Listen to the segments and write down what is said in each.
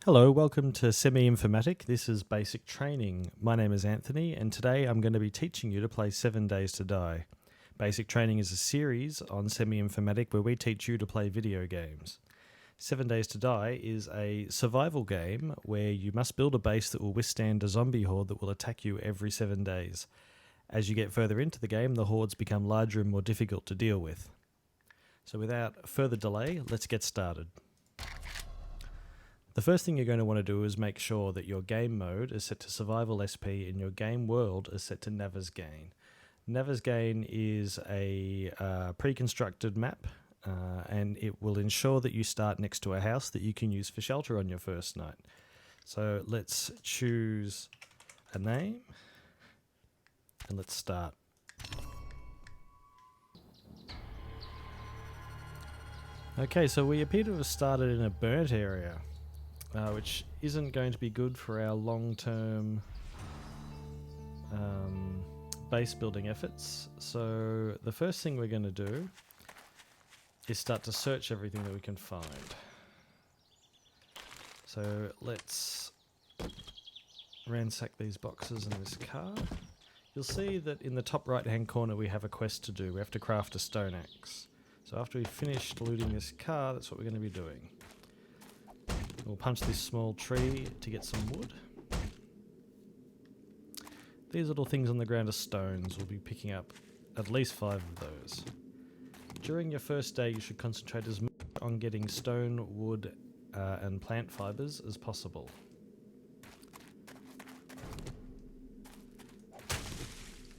Hello, welcome to Semi-Informatic. This is basic training. My name is Anthony, and today I'm going to be teaching you to play 7 Days to Die. Basic training is a series on Semi-Informatic where we teach you to play video games. 7 Days to Die is a survival game where you must build a base that will withstand a zombie horde that will attack you every 7 days. As you get further into the game, the hordes become larger and more difficult to deal with. So without further delay, let's get started. The first thing you're going to want to do is make sure that your game mode is set to Survival SP and your game world is set to Navezgane. Navezgane is a pre-constructed map and it will ensure that you start next to a house that you can use for shelter on your first night. So let's choose a name and let's start. Okay, so we appear to have started in a burnt area. Which isn't going to be good for our long-term base building efforts. So the first thing we're going to do is start to search everything that we can find. So let's ransack these boxes in this car. You'll see that in the top right-hand corner we have a quest to do. We have to craft a stone axe. So after we've finished looting this car, that's what we're going to be doing. We'll punch this small tree to get some wood. These little things on the ground are stones. We'll be picking up at least 5 of those. During your first day, you should concentrate as much on getting stone, wood, and plant fibers as possible.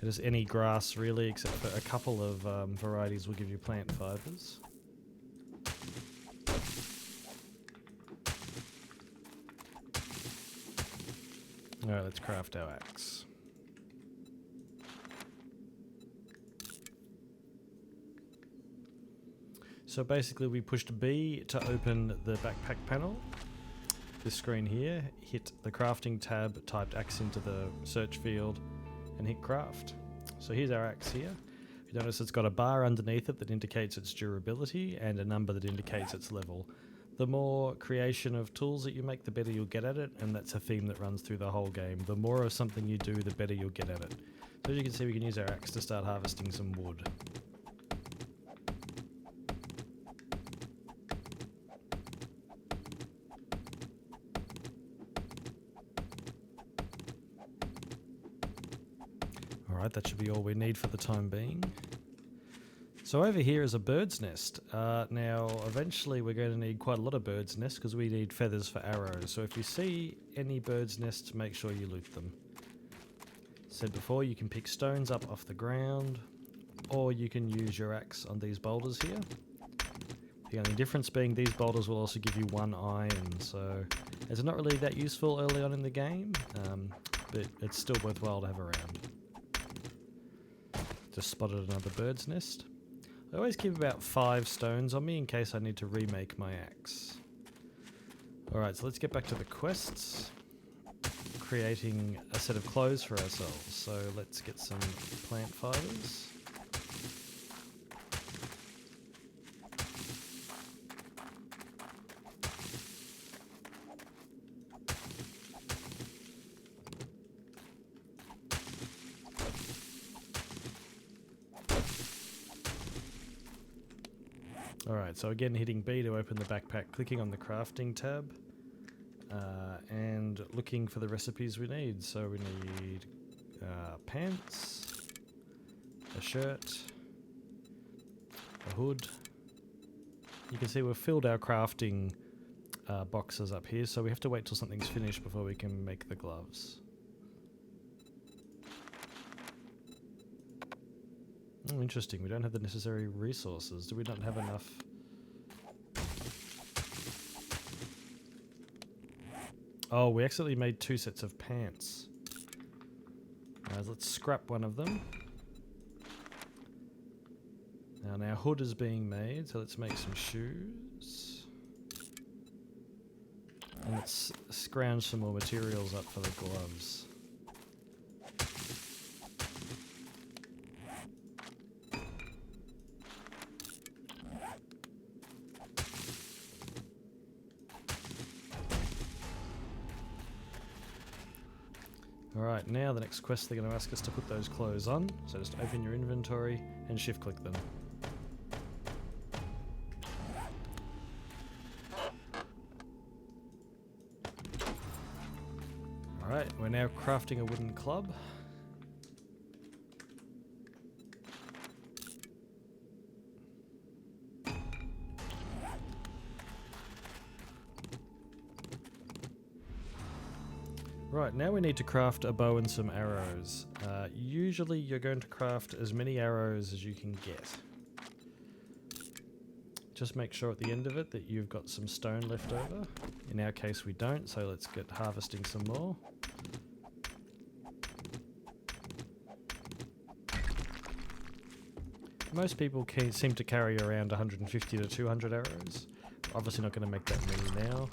It is any grass really, except for a couple of varieties will give you plant fibers. Alright, let's craft our axe. So basically we pushed B to open the backpack panel. This screen here, hit the crafting tab, typed axe into the search field and hit craft. So here's our axe here. You notice it's got a bar underneath it that indicates its durability and a number that indicates its level. The more creation of tools that you make, the better you'll get at it, and that's a theme that runs through the whole game. The more of something you do, the better you'll get at it. So as you can see, we can use our axe to start harvesting some wood. Alright, that should be all we need for the time being. So over here is a bird's nest. Now, eventually we're going to need quite a lot of bird's nests because we need feathers for arrows. So if you see any bird's nests, make sure you loot them. Said before, you can pick stones up off the ground, or you can use your axe on these boulders here. The only difference being these boulders will also give you 1 iron, so it's not really that useful early on in the game, but it's still worthwhile to have around. Just spotted another bird's nest. I always keep about 5 stones on me in case I need to remake my axe. Alright, so let's get back to the quests. Creating a set of clothes for ourselves. So let's get some plant fibers. Alright, so again hitting B to open the backpack, clicking on the crafting tab, and looking for the recipes we need. So we need pants, a shirt, a hood. You can see we've filled our crafting boxes up here, so we have to wait till something's finished before we can make the gloves. Oh, interesting. We don't have the necessary resources. Do we not have enough? Oh, we accidentally made 2 sets of pants. Let's scrap one of them. Now our hood is being made, so let's make some shoes. And let's scrounge some more materials up for the gloves. Alright, now the next quest they're going to ask us to put those clothes on. So just open your inventory and shift click them. Alright, we're now crafting a wooden club. Right, now we need to craft a bow and some arrows. Usually you're going to craft as many arrows as you can get. Just make sure at the end of it that you've got some stone left over. In our case we don't, so let's get harvesting some more. Most people seem to carry around 150 to 200 arrows. Obviously not going to make that many now.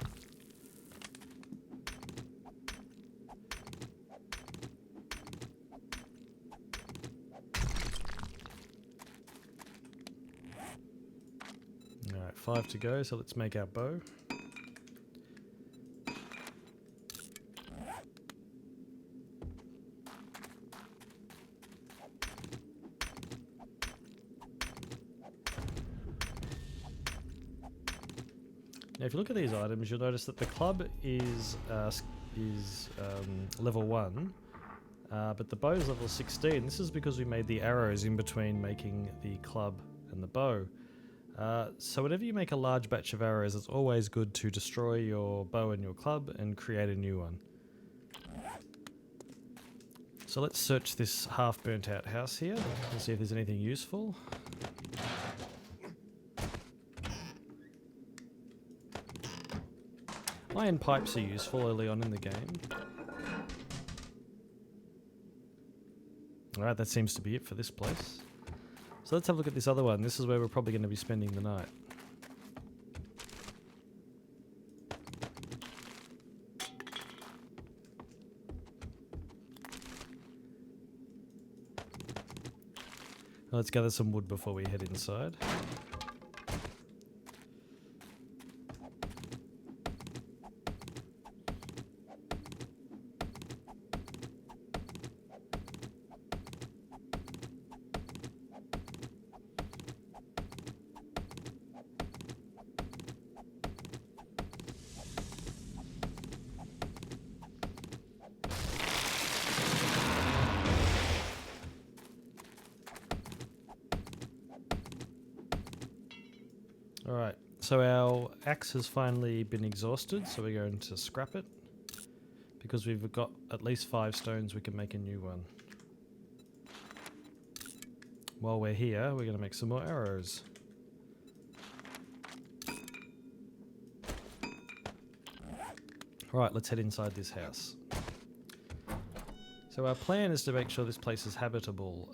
Alright, 5 to go, so let's make our bow. Now if you look at these items, you'll notice that the club is level 1, but the bow is level 16. This is because we made the arrows in between making the club and the bow. So whenever you make a large batch of arrows, it's always good to destroy your bow and your club and create a new one. So let's search this half burnt out house here and see if there's anything useful. Iron pipes are useful early on in the game. Alright, that seems to be it for this place. So let's have a look at this other one. This is where we're probably going to be spending the night. Let's gather some wood before we head inside. Alright, so our axe has finally been exhausted, so we're going to scrap it. Because we've got at least 5 stones, we can make a new one. While we're here, we're going to make some more arrows. Alright, let's head inside this house. So our plan is to make sure this place is habitable,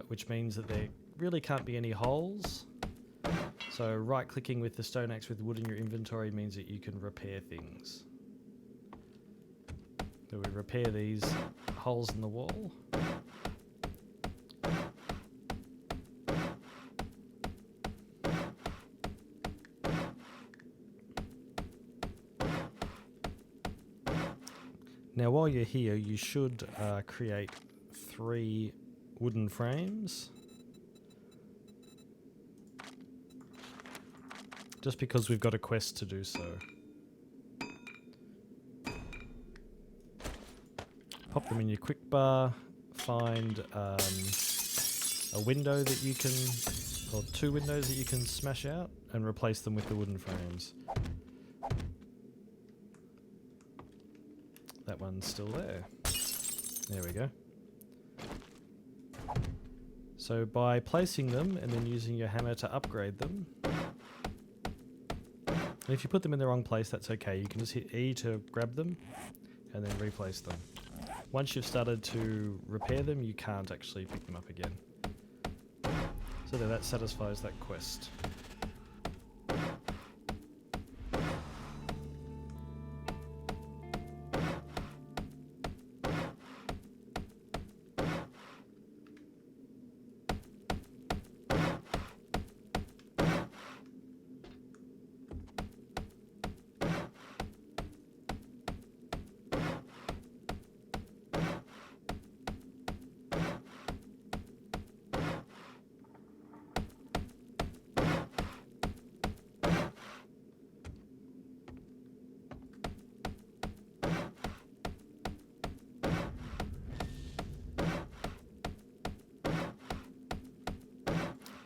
which means that there really can't be any holes. So right-clicking with the stone axe with wood in your inventory means that you can repair things. So we repair these holes in the wall. Now while you're here, you should create 3 wooden frames. Just because we've got a quest to do so. Pop them in your quick bar, find a window that you can, or 2 windows that you can smash out, and replace them with the wooden frames. That one's still there. There we go. So by placing them and then using your hammer to upgrade them, and if you put them in the wrong place, that's okay. You can just hit E to grab them and then replace them. Once you've started to repair them, you can't actually pick them up again. So there, that satisfies that quest.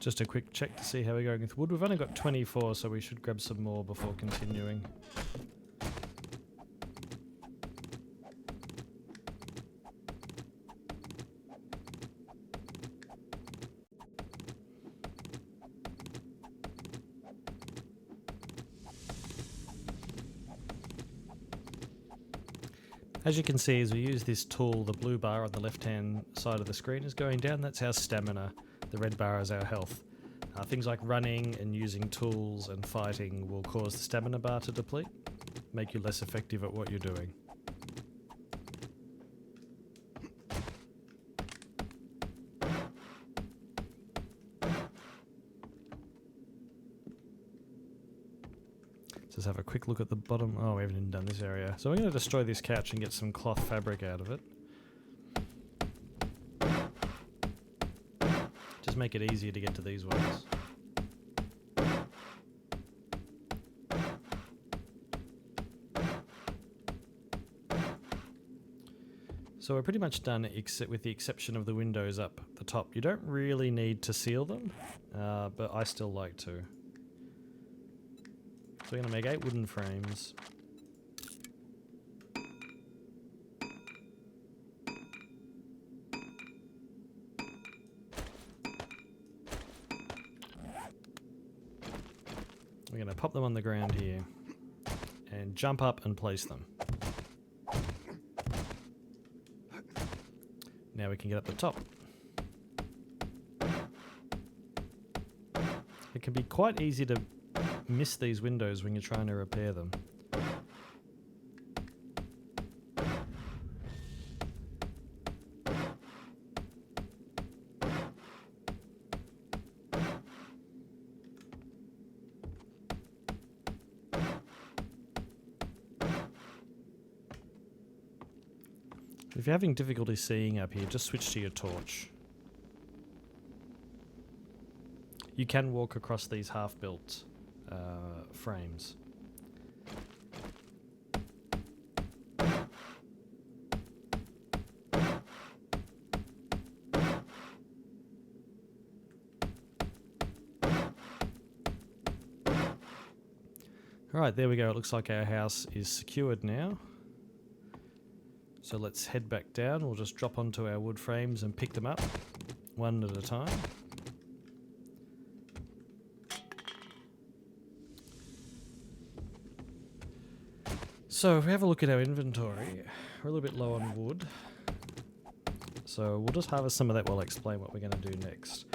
Just a quick check to see how we're going with wood. We've only got 24, so we should grab some more before continuing. As you can see, as we use this tool, the blue bar on the left-hand side of the screen is going down. That's our stamina. The red bar is our health. Things like running and using tools and fighting will cause the stamina bar to deplete, make you less effective at what you're doing. Let's have a quick look at the bottom. Oh, we haven't even done this area. So we're going to destroy this couch and get some cloth fabric out of it. Just make it easier to get to these ones. So we're pretty much done, except with the exception of the windows up the top. You don't really need to seal them, but I still like to. So we're going to make 8 wooden frames. We're going to pop them on the ground here and jump up and place them. Now we can get up the top. It can be quite easy to miss these windows when you're trying to repair them. If you're having difficulty seeing up here, just switch to your torch. You can walk across these half-built frames. Alright, there we go. It looks like our house is secured now. So let's head back down. We'll just drop onto our wood frames and pick them up one at a time. So if we have a look at our inventory, we're a little bit low on wood. So we'll just harvest some of that while I explain what we're going to do next.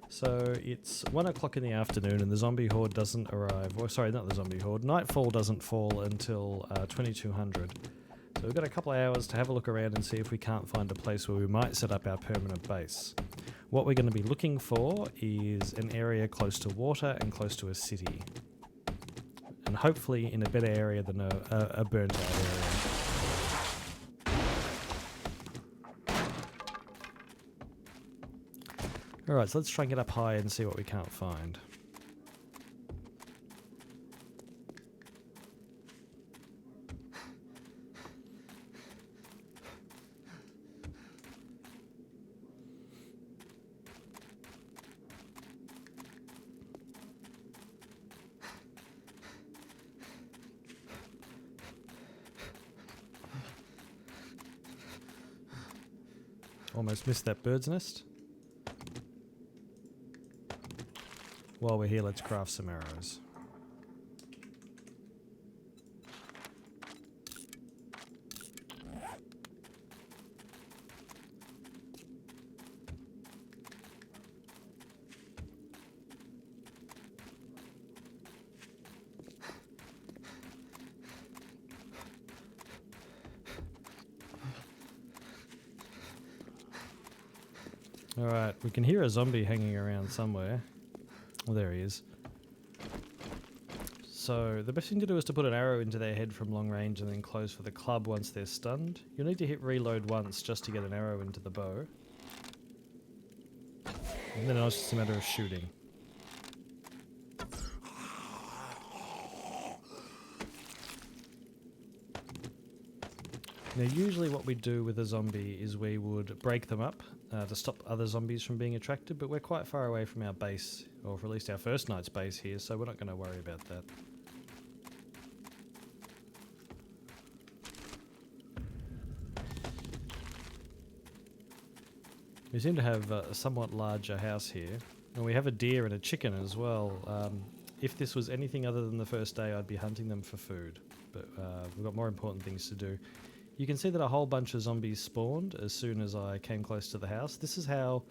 So it's 1 o'clock in the afternoon and the zombie horde doesn't arrive. Or sorry, not the zombie horde. Nightfall doesn't fall until 2200. So we've got a couple of hours to have a look around and see if we can't find a place where we might set up our permanent base. What we're going to be looking for is an area close to water and close to a city. And hopefully in a better area than a burnt out area. Alright, so let's try and get up high and see what we can't find. Almost missed that bird's nest. While we're here, let's craft some arrows. Alright, we can hear a zombie hanging around somewhere. Oh, there he is. So, the best thing to do is to put an arrow into their head from long range and then close for the club once they're stunned. You'll need to hit reload once just to get an arrow into the bow. And then it's just a matter of shooting. Now, usually what we do with a zombie is we would break them up to stop other zombies from being attracted, but we're quite far away from our base, or for at least our first night's base here, so we're not going to worry about that. We seem to have a somewhat larger house here, and we have a deer and a chicken as well. If this was anything other than the first day, I'd be hunting them for food, but we've got more important things to do. You can see that a whole bunch of zombies spawned as soon as I came close to the house. This is how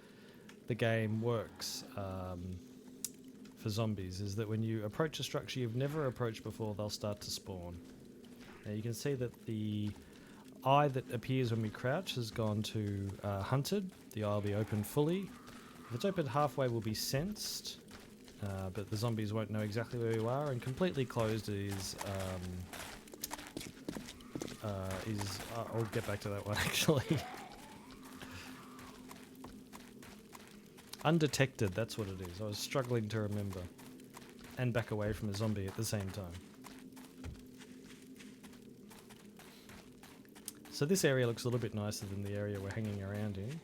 the game works for zombies, is that when you approach a structure you've never approached before, they'll start to spawn. Now you can see that the eye that appears when we crouch has gone to hunted. The eye will be open fully. If it's opened halfway, we'll be sensed, but the zombies won't know exactly where you are, and completely closed is... I'll get back to that one actually. Undetected, that's what it is. I was struggling to remember. And back away from a zombie at the same time. So this area looks a little bit nicer than the area we're hanging around in.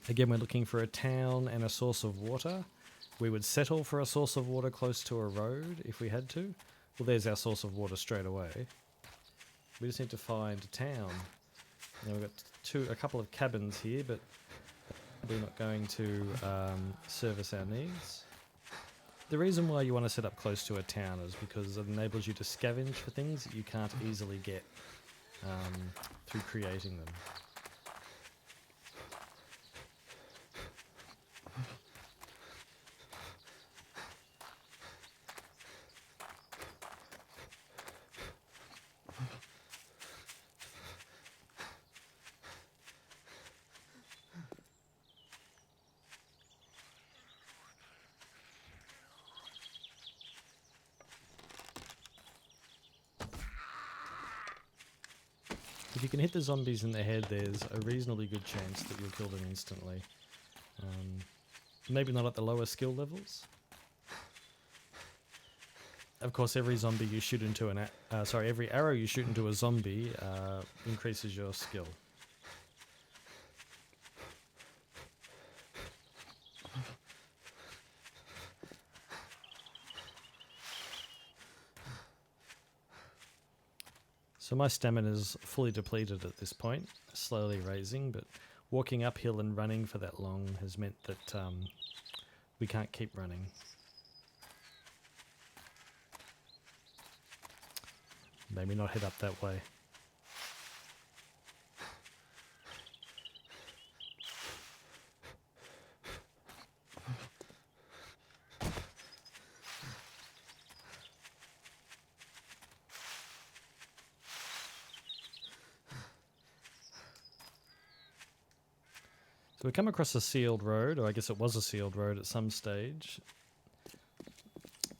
Again, we're looking for a town and a source of water. We would settle for a source of water close to a road if we had to. Well, there's our source of water straight away. We just need to find a town. Now we've got a couple of cabins here, but we're not going to service our needs. The reason why you want to set up close to a town is because it enables you to scavenge for things that you can't easily get through creating them. If you can hit the zombies in the head, there's a reasonably good chance that you'll kill them instantly. Maybe not at the lower skill levels. Of course, every zombie you shoot into every arrow you shoot into a zombie increases your skill. So my stamina is fully depleted at this point, slowly raising, but walking uphill and running for that long has meant that we can't keep running. Maybe not head up that way. So we come across a sealed road, or I guess it was a sealed road at some stage.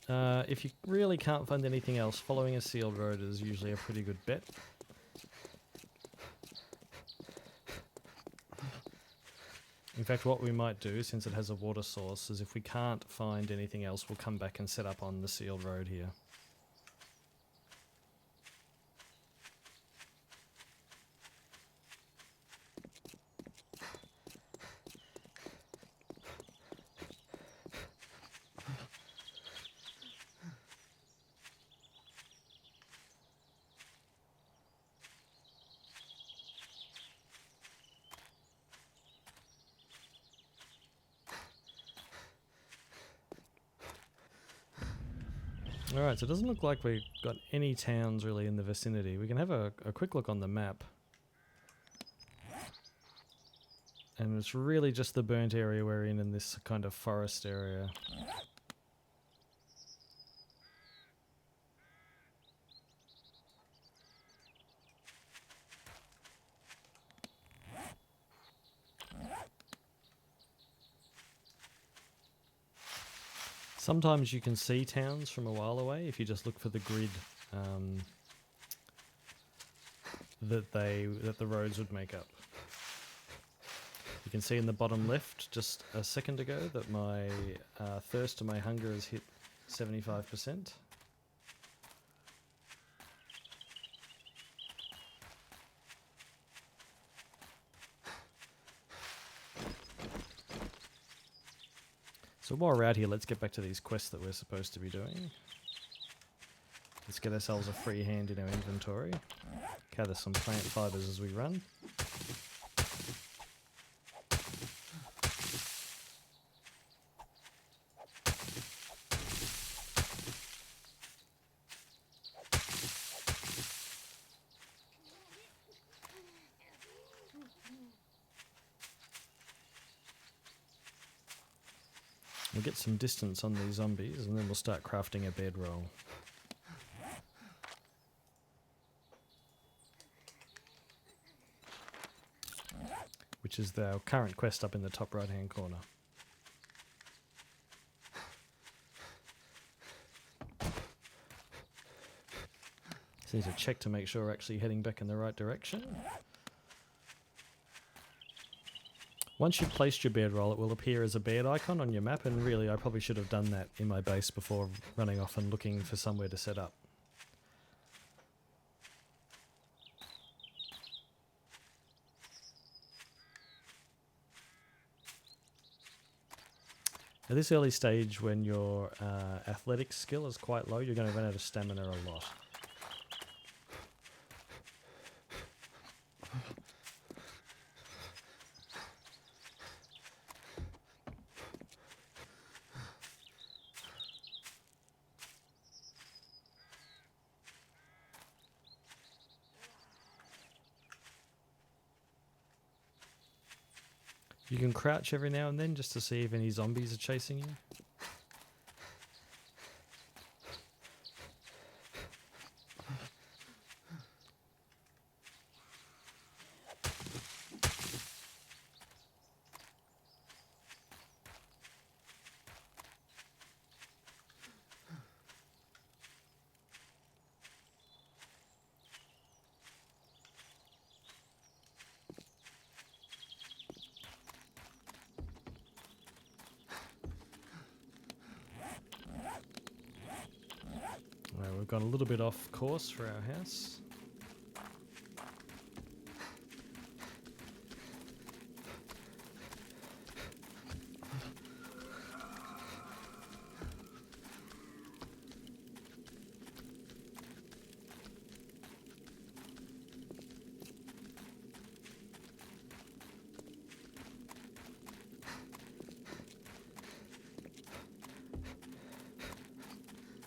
If you really can't find anything else, following a sealed road is usually a pretty good bet. In fact, what we might do, since it has a water source, is if we can't find anything else, we'll come back and set up on the sealed road here. Alright, so it doesn't look like we've got any towns really in the vicinity. We can have a quick look on the map. And it's really just the burnt area we're in this kind of forest area. Sometimes you can see towns from a while away if you just look for the grid that the roads would make up. You can see in the bottom left just a second ago that my thirst and my hunger has hit 75%. So while we're out here, let's get back to these quests that we're supposed to be doing. Let's get ourselves a free hand in our inventory. Gather some plant fibers as we run. We'll get some distance on these zombies and then we'll start crafting a bedroll. Which is our current quest up in the top right hand corner. Just need to check to make sure we're actually heading back in the right direction. Once you've placed your bedroll, it will appear as a bed icon on your map, and really I probably should have done that in my base before running off and looking for somewhere to set up. At this early stage, when your athletics skill is quite low, you're going to run out of stamina a lot. You can crouch every now and then just to see if any zombies are chasing you. We've gone a little bit off course for our house.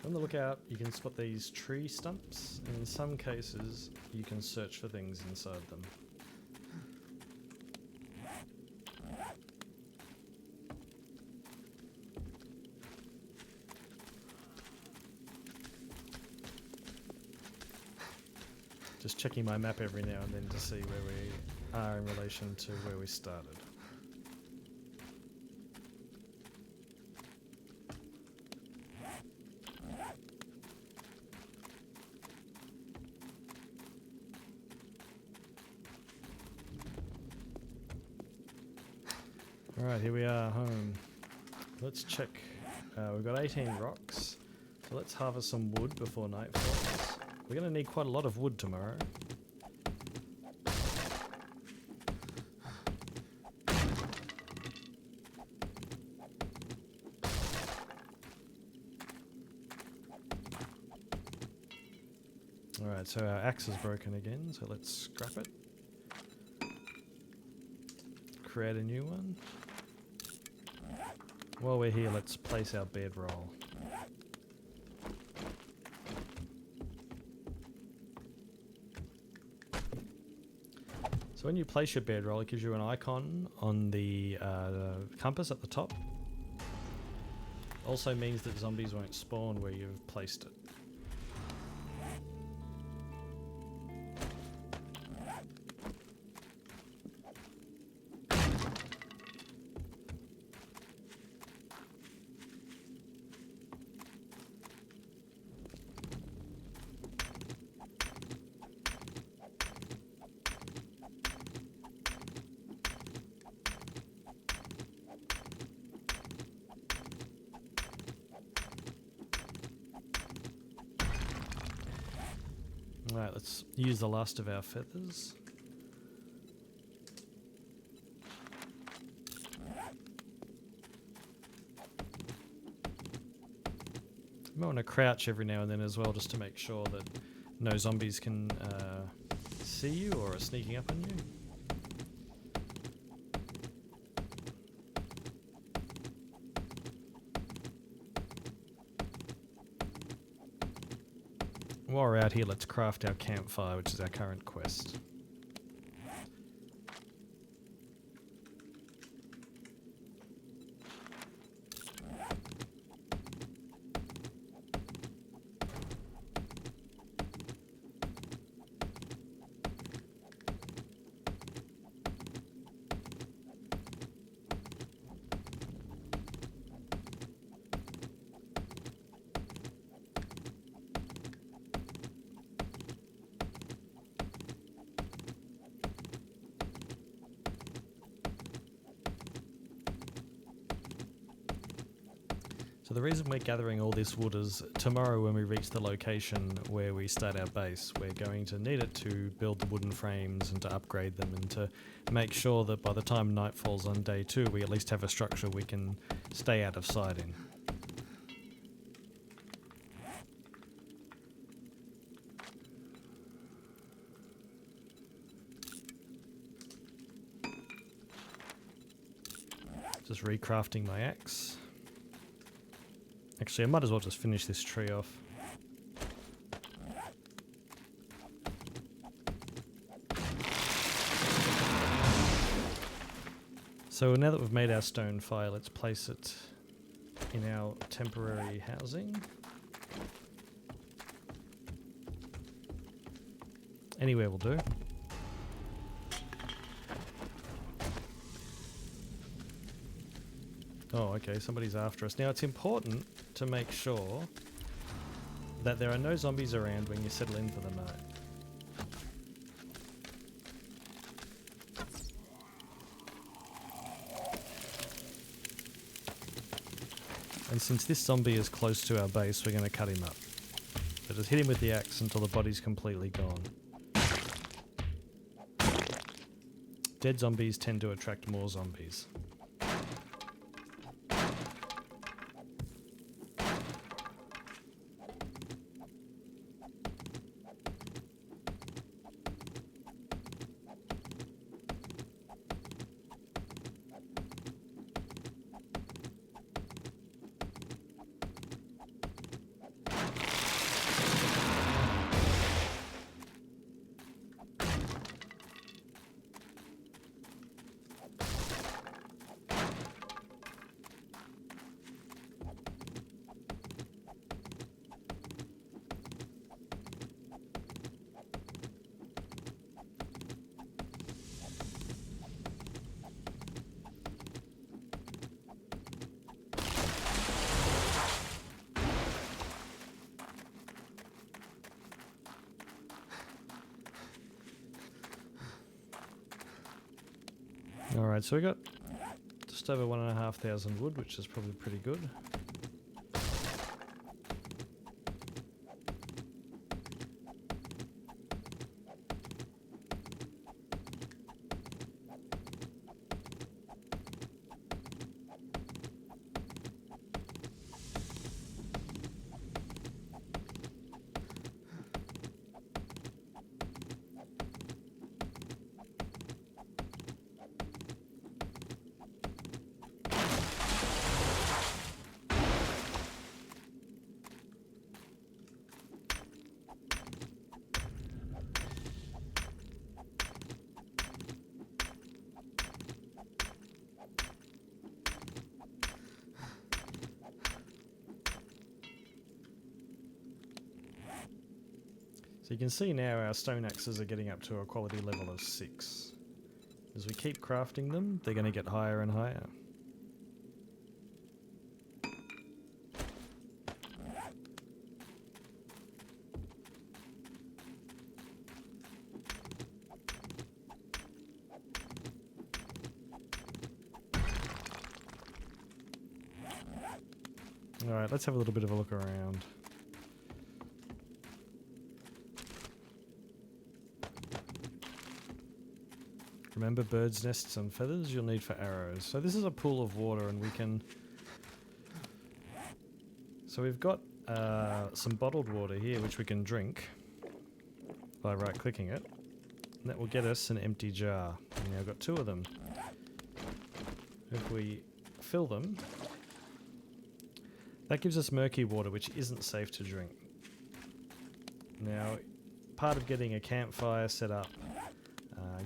On the lookout, you can spot these tree stumps, and in some cases, you can search for things inside them. Just checking my map every now and then to see where we are in relation to where we started. Alright, here we are, home. Let's check. We've got 18 rocks, so let's harvest some wood before night falls. We're going to need quite a lot of wood tomorrow. Alright, so our axe is broken again, so let's scrap it. Create a new one. While we're here, let's place our bedroll. So when you place your bedroll, it gives you an icon on the compass at the top. Also means that zombies won't spawn where you've placed it. Alright, let's use the last of our feathers. You might want to crouch every now and then as well, just to make sure that no zombies can see you or are sneaking up on you. While we're out here, let's craft our campfire, which is our current quest. So the reason we're gathering all this wood is tomorrow when we reach the location where we start our base, we're going to need it to build the wooden frames and to upgrade them and to make sure that by the time night falls on day 2 we at least have a structure we can stay out of sight in. Just recrafting my axe. Actually, I might as well just finish this tree off. So now that we've made our stone fire, let's place it in our temporary housing. Anywhere will do. Oh, okay, somebody's after us. Now, it's important to make sure that there are no zombies around when you settle in for the night. And since this zombie is close to our base, we're going to cut him up. So just hit him with the axe until the body's completely gone. Dead zombies tend to attract more zombies. Alright, so we got just over 1,500 wood, which is probably pretty good. So you can see now our stone axes are getting up to a quality level of 6. As we keep crafting them, they're going to get higher and higher. Alright, let's have a little bit of a look around. Remember birds' nests and feathers you'll need for arrows. So this is a pool of water and we can... So we've got some bottled water here, which we can drink by right-clicking it. And that will get us an empty jar. And now I've got 2 of them. If we fill them, that gives us murky water, which isn't safe to drink. Now, part of getting a campfire set up,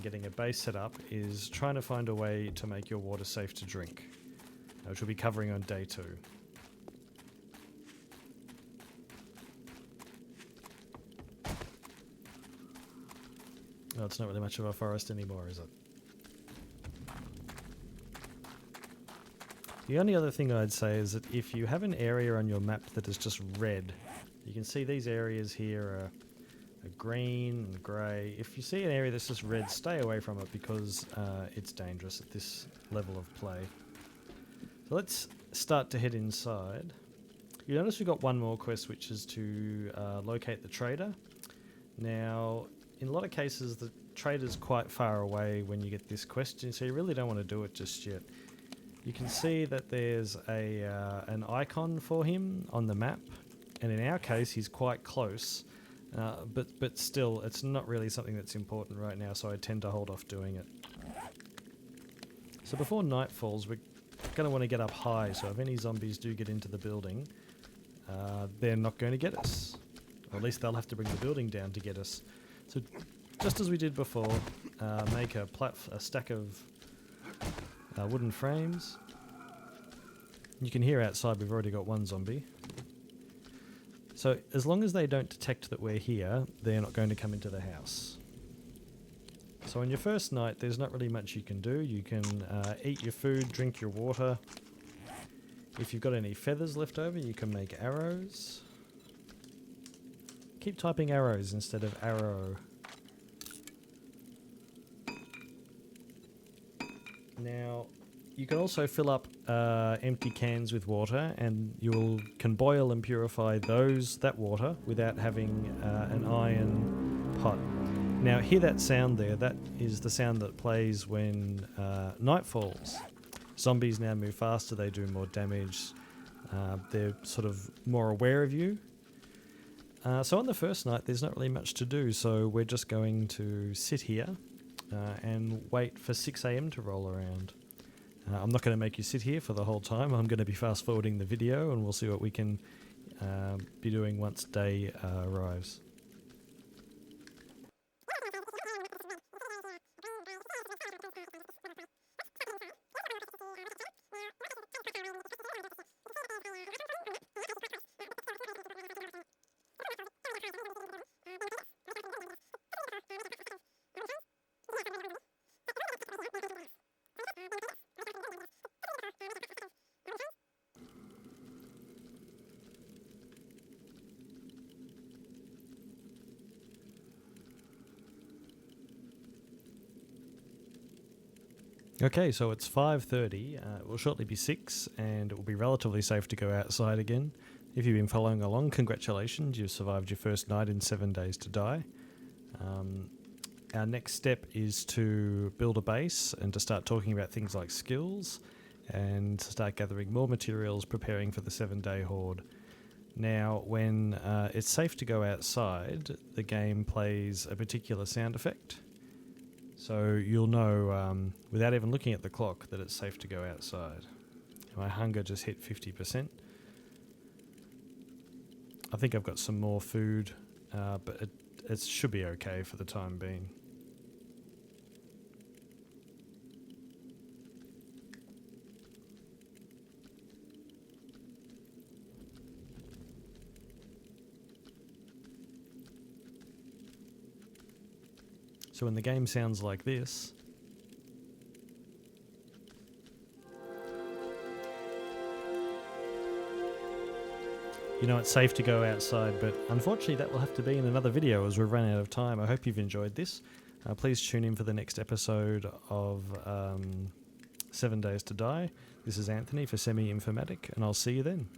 getting a base set up, is trying to find a way to make your water safe to drink, which we'll be covering on day 2. Oh, it's not really much of a forest anymore, is it? The only other thing I'd say is that if you have an area on your map that is just red, you can see these areas here are green and grey. If you see an area that's just red, stay away from it because it's dangerous at this level of play. So let's start to head inside. You notice we've got one more quest, which is to locate the trader. Now, in a lot of cases, the trader's quite far away when you get this question, so you really don't want to do it just yet. You can see that there's an icon for him on the map, and in our case, he's quite close. But still, it's not really something that's important right now, so I tend to hold off doing it. So before night falls, we're going to want to get up high, so if any zombies do get into the building, they're not going to get us. Or at least they'll have to bring the building down to get us. So just as we did before, make a stack of wooden frames. You can hear outside we've already got one zombie. So as long as they don't detect that we're here, they're not going to come into the house. So on your first night, there's not really much you can do. You can eat your food, drink your water. If you've got any feathers left over, you can make arrows. Keep typing arrows instead of arrow. Now, you can also fill up empty cans with water, and you can boil and purify that water without having an iron pot. Now, hear that sound there? That is the sound that plays when night falls. Zombies now move faster, they do more damage, they're sort of more aware of you. So on the first night, there's not really much to do, so we're just going to sit here and wait for 6 AM to roll around. I'm not going to make you sit here for the whole time. I'm going to be fast forwarding the video, and we'll see what we can be doing once day arrives. Okay, so it's 5:30, it will shortly be 6, and it will be relatively safe to go outside again. If you've been following along, congratulations, you've survived your first night in 7 days to die. Our next step is to build a base and to start talking about things like skills, and to start gathering more materials, preparing for the 7-day horde. Now, when it's safe to go outside, the game plays a particular sound effect. So you'll know, without even looking at the clock, that it's safe to go outside. My hunger just hit 50%. I think I've got some more food, but it should be okay for the time being. So when the game sounds like this, you know it's safe to go outside, but unfortunately that will have to be in another video as we've run out of time. I hope you've enjoyed this. Please tune in for the next episode of 7 Days to Die. This is Anthony for Semi-Informatic, and I'll see you then.